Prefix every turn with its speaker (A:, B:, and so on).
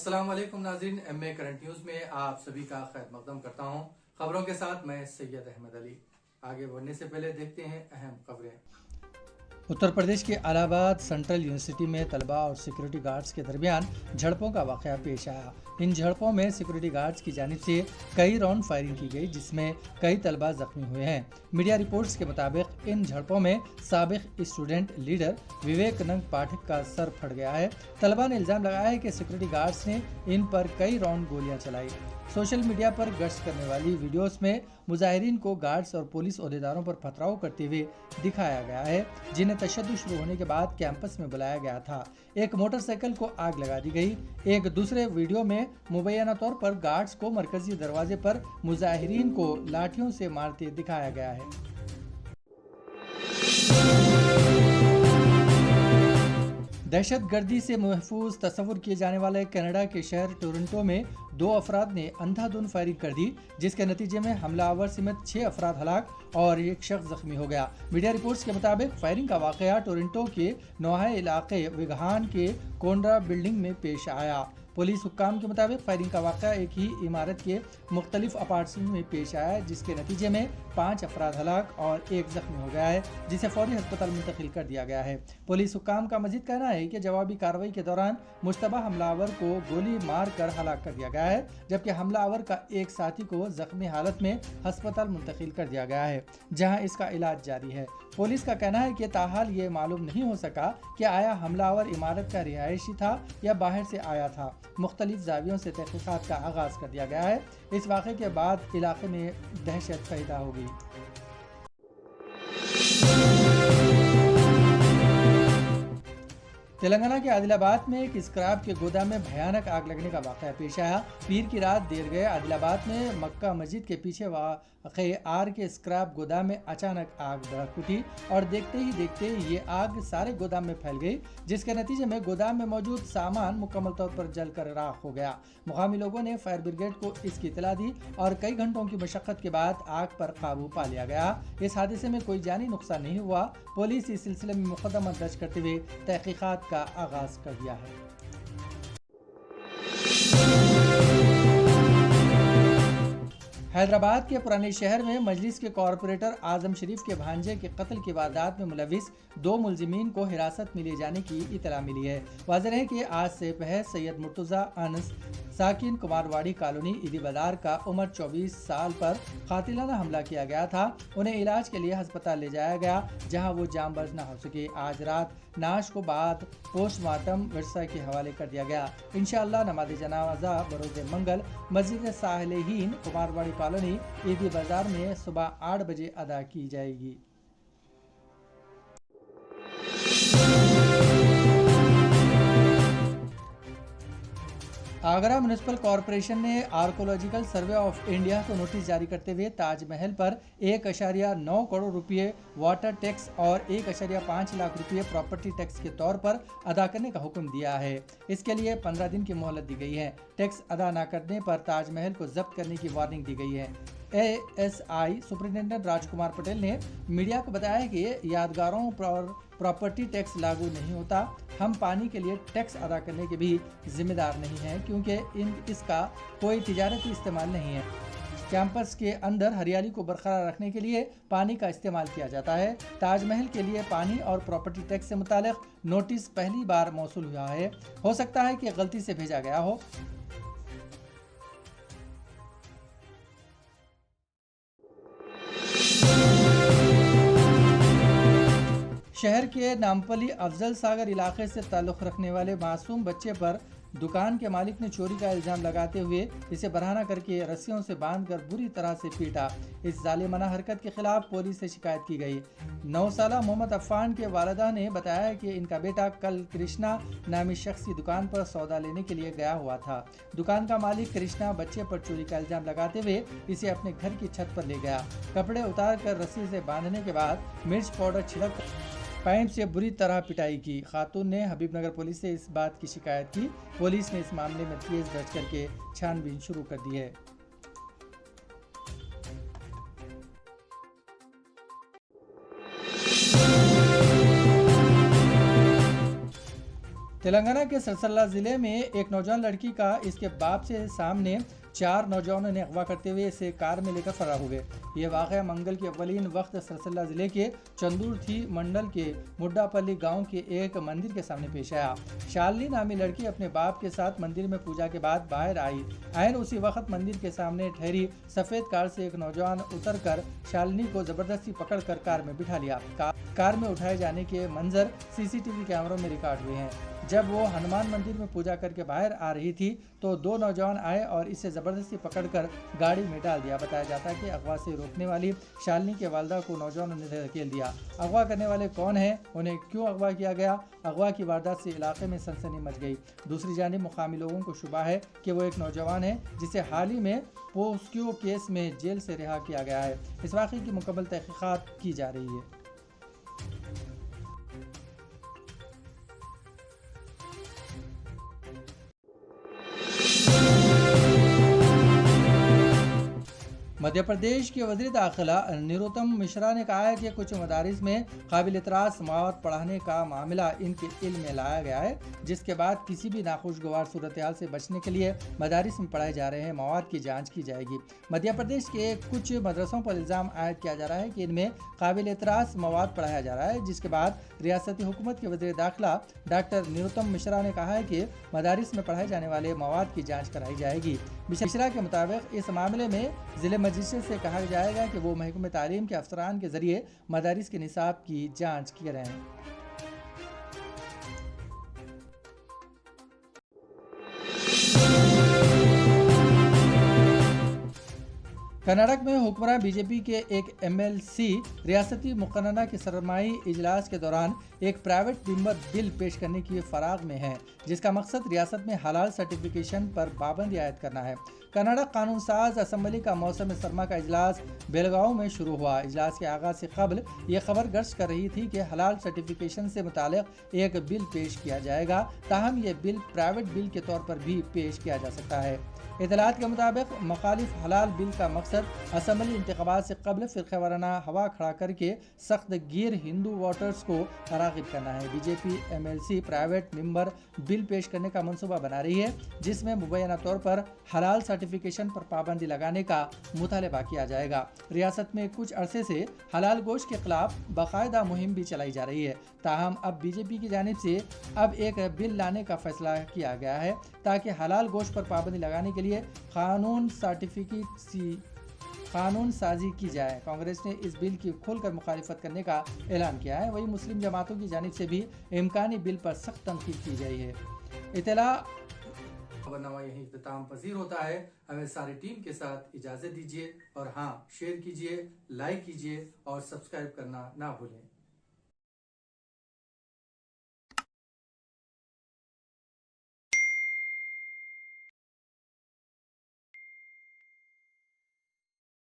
A: अस्सलाम वालेकुम नाज़रीन, MA करंट न्यूज़ में आप सभी का खैर मकदम करता हूं। खबरों के साथ मैं सैयद अहमद अली। आगे बढ़ने से पहले देखते हैं अहम खबरें। उत्तर प्रदेश के इलाहाबाद सेंट्रल यूनिवर्सिटी में तलबा और सिक्योरिटी गार्ड्स के दरमियान झड़पों का वाक़या पेश आया। इन झड़पों में सिक्योरिटी गार्ड्स की जानिब से कई राउंड फायरिंग की गई, जिसमें कई तलबा जख्मी हुए हैं। मीडिया रिपोर्ट्स के मुताबिक इन झड़पों में साबिक स्टूडेंट लीडर विवेकानंद पाठक का सर फट गया है। तलबा ने इल्ज़ाम लगाया है कि सिक्योरिटी गार्ड्स ने इन पर कई राउंड गोलियां चलाई। सोशल मीडिया पर गश्त करने वाली वीडियोस में मुजाहिरीन को गार्ड्स और पुलिस ओहदेदारों पर पथराव करते हुए दिखाया गया है, जिन्हें तशद्दुद शुरू होने के बाद कैंपस में बुलाया गया था। एक मोटरसाइकिल को आग लगा दी गई। एक दूसरे वीडियो में मुबैना तौर पर गार्ड्स को मरकजी दरवाजे पर मुजाहिरीन को लाठियों से मारते दिखाया गया है। दहशतगर्दी से महफूज तस्वुर किए जाने वाले कनाडा के शहर टोरंटो में 2 अफराद ने अंधाधुंध फायरिंग कर दी, जिसके नतीजे में हमलावर समेत 6 अफराद हलाक और एक शख्स जख्मी हो गया। मीडिया रिपोर्ट्स के मुताबिक फायरिंग का वाकया टोरंटो के नौहाई इलाके विगहान के कोंड्रा बिल्डिंग में पेश आया। पुलिस हुक्काम के मुताबिक फायरिंग का वाक़या एक ही इमारत के मुख्तलिफ अपार्टमेंट में पेश आया, जिसके नतीजे में 5 अफराद हलाक और एक जख्मी हो गया है, जिसे फौरी अस्पताल मुंतकिल कर दिया गया है। पुलिस हुक्काम का मजीद कहना है कि जवाबी कार्रवाई के दौरान मुश्तबा हमलावर को गोली मार कर हलाक कर दिया गया है, जबकि हमलावर का एक साथी को जख्मी हालत में अस्पताल मुंतकिल कर दिया गया है, जहां इसका इलाज जारी है। पुलिस का कहना है कि ताहाल ये मालूम नहीं हो सका कि आया हमलावर इमारत का रिहायशी था या बाहर से आया था। मुख्तलिफ जावियों से तहकीकात का आगाज कर दिया गया है। इस वाक़े के बाद इलाके में दहशत पैदा हो गई। तेलंगाना के आदिलाबाद में एक स्क्रैप के गोदाम में भयानक आग लगने का वाक़या पेश आया। पीर की रात देर गए आदिलाबाद में मक्का मस्जिद के पीछे वाक़ आर के स्क्रैप गोदाम में अचानक आग भड़क उठी और देखते ही देखते ये आग सारे गोदाम में फैल गई, जिसके नतीजे में गोदाम में मौजूद सामान मुकम्मल तौर पर जलकर राख हो गया। मुकामी लोगों ने फायर ब्रिगेड को इसकी इतला दी और कई घंटों की मशक्कत के बाद आग पर काबू पा लिया गया। इस हादसे में कोई जानी नुकसान नहीं हुआ। पुलिस इस सिलसिले में मुकदमा दर्ज करते हुए तहकीकात का आगाज कर दिया है। हैदराबाद के पुराने शहर में मजलिस के कॉरपोरेटर आजम शरीफ के भांजे के कत्ल की वारदात में मुलविस 2 मुलजिमीन को हिरासत में लिए जाने की इतला मिली है। वाज़ेह है कि आज से पहले सैयद मुर्तज़ा अनस साकिन कुमारवाड़ी कॉलोनी ईदी बाजार का उम्र 24 साल पर कातिलाना हमला किया गया था। उन्हें इलाज के लिए अस्पताल ले जाया गया, जहां वो जांबाज न हो सके। आज रात नाश को बाद पोस्टमार्टम वर्षा के हवाले कर दिया गया। इंशाअल्लाह नमाज जनाजा बरोज़ मंगल मस्जिद साहिलीन कुमारवाड़ी कॉलोनी ईदी बाजार में सुबह 8 बजे अदा की जाएगी। आगरा म्यूनिसिपल कॉरपोरेशन ने आर्कोलॉजिकल सर्वे ऑफ इंडिया को नोटिस जारी करते हुए ताजमहल पर 1.9 करोड़ रुपये वाटर टैक्स और 1.5 लाख रुपये प्रॉपर्टी टैक्स के तौर पर अदा करने का हुक्म दिया है। इसके लिए 15 दिन की मोहलत दी गई है। टैक्स अदा न करने पर ताजमहल को जब्त करने की वार्निंग दी गई है। ASI सुपरिटेंडेंट राजकुमार पटेल ने मीडिया को बताया कि यादगारों पर प्रॉपर्टी टैक्स लागू नहीं होता। हम पानी के लिए टैक्स अदा करने के भी जिम्मेदार नहीं हैं, क्योंकि इसका कोई तिजारती इस्तेमाल नहीं है। कैंपस के अंदर हरियाली को बरकरार रखने के लिए पानी का इस्तेमाल किया जाता है। ताजमहल के लिए पानी और प्रॉपर्टी टैक्स से मुतालिक नोटिस पहली बार मौसूल हुआ है। हो सकता है कि गलती से भेजा गया हो। शहर के नामपली अफजल सागर इलाके से ताल्लुक़ रखने वाले मासूम बच्चे पर दुकान के मालिक ने चोरी का इल्ज़ाम लगाते हुए इसे बरहाना करके रस्सियों से बांधकर बुरी तरह से पीटा। इस जालिमाना हरकत के खिलाफ पुलिस से शिकायत की गई। 9 साला मोहम्मद अफ़ान के वालिदा ने बताया कि इनका बेटा कल कृष्णा नामी शख्स की दुकान पर सौदा लेने के लिए गया हुआ था। दुकान का मालिक कृष्णा बच्चे पर चोरी का इल्ज़ाम लगाते हुए इसे अपने घर की छत पर ले गया। कपड़े उतार कर रस्सी से बांधने के बाद मिर्च पाउडर छिड़क पाइप से बुरी तरह पिटाई की। खातून ने हबीबनगर पुलिस से इस बात की शिकायत की। पुलिस ने इस मामले में केस दर्ज करके छानबीन शुरू कर दी है। تلنگانہ کے سرسلہ ضلع میں ایک نوجوان لڑکی کا اس کے باپ سے سامنے 4 نوجوانوں نے اغوا کرتے ہوئے اسے کار میں لے کر فرار ہو گئے۔ یہ واقعہ منگل کے اولین وقت سرسلہ ضلع کے چندور تھی منڈل کے مڈا پلی گاؤں کے ایک مندر کے سامنے پیش آیا۔ شالنی نامی لڑکی اپنے باپ کے ساتھ مندر میں پوجا کے بعد باہر آئی۔ عین اسی وقت مندر کے سامنے ٹھہری سفید کار سے ایک نوجوان اتر کر شالنی کو زبردستی پکڑ کر کار میں بٹھا لیا۔ کار میں اٹھائے جانے کے منظر CCTV کیمروں میں ریکارڈ ہوئے ہیں۔ جب وہ ہنومان مندر میں پوجا کر کے باہر آ رہی تھی تو 2 نوجوان آئے اور اسے زبردستی پکڑ کر گاڑی میں ڈال دیا۔ بتایا جاتا ہے کہ اغوا سے روکنے والی شالنی کے والدہ کو نوجوانوں نے دھکیل دیا۔ اغوا کرنے والے کون ہیں، انہیں کیوں اغوا کیا گیا؟ اغوا کی واردات سے علاقے میں سنسنی مچ گئی۔ دوسری جانب مقامی لوگوں کو شبہ ہے کہ وہ ایک نوجوان ہے جسے حال ہی میں پوسکیو کیس میں جیل سے رہا کیا گیا ہے۔ اس واقعے کی مکمل تحقیقات کی جا رہی ہے۔ مدھیہ پردیش کے وزیر داخلہ نروتم مشرا نے کہا ہے کہ کچھ مدارس میں قابل اعتراض مواد پڑھانے کا معاملہ ان کے علم میں لایا گیا ہے، جس کے بعد کسی بھی ناخوشگوار صورتحال سے بچنے کے لیے مدارس میں پڑھائے جا رہے مواد کی جانچ کی جائے گی۔ مدھیہ پردیش کے کچھ مدرسوں پر الزام عائد کیا جا رہا ہے کہ ان میں قابل اعتراض مواد پڑھایا جا رہا ہے، جس کے بعد ریاستی حکومت کے وزیر داخلہ ڈاکٹر نروتم مشرا نے کہا ہے کہ مدارس میں پڑھائے جانے والے مواد کی جانچ کرائی جائے گی۔ مشرا کے مطابق اس معاملے میں ضلع مجسٹریٹ سے کہا جائے گا کہ وہ محکمہ تعلیم کے افسران کے ذریعے مدارس کے نصاب کی جانچ کریں۔ کرناٹک میں حکمراں BJP کے ایک MLC ریاستی مقننہ کے سرمائی اجلاس کے دوران ایک پرائیویٹ ممبر بل پیش کرنے کی فراغ میں ہے، جس کا مقصد ریاست میں حلال سرٹیفیکیشن پر پابندی عائد کرنا ہے۔ کرناٹک قانون ساز اسمبلی کا موسم سرما کا اجلاس بیلگاؤں میں شروع ہوا۔ اجلاس کے آغاز سے قبل یہ خبر گرج کر رہی تھی کہ حلال سرٹیفیکیشن سے متعلق ایک بل پیش کیا جائے گا، تاہم یہ بل پرائیویٹ بل کے طور پر بھی پیش کیا جا سکتا ہے۔ اطلاعات کے مطابق مخالف حلال بل کا مقصد اسمبلی انتخابات سے قبل فرقہ وارانہ ہوا کھڑا کر کے سخت گیر ہندو ووٹرز کو راغب کرنا ہے۔ BJP MLC پرائیویٹ ممبر بل پیش کرنے کا منصوبہ بنا رہی ہے، جس میں مبینہ طور پر حلال سرٹیفیکیشن پر پابندی لگانے کا مطالبہ کیا جائے گا۔ ریاست میں کچھ عرصے سے حلال گوشت کے خلاف باقاعدہ مہم بھی چلائی جا رہی ہے، تاہم اب BJP کی جانب سے اب ایک بل لانے کا فیصلہ کیا گیا ہے تاکہ حلال گوشت پر پابندی لگانے کے لیے قانون سازی کی جائے۔ کانگریس نے اس بل کی کھول کر مخالفت کرنے کا اعلان کیا ہے، وہیں مسلم جماعتوں کی جانب سے بھی امکانی بل پر سخت تنقید کی گئی ہے۔ اطلاع خبرنامہ یہیں اختتام پذیر ہوتا ہے۔ ہمیں ساری ٹیم کے ساتھ اجازت دیجیے اور ہاں، شیئر کیجیے، لائک کیجیے اور سبسکرائب کرنا نہ بھولیں۔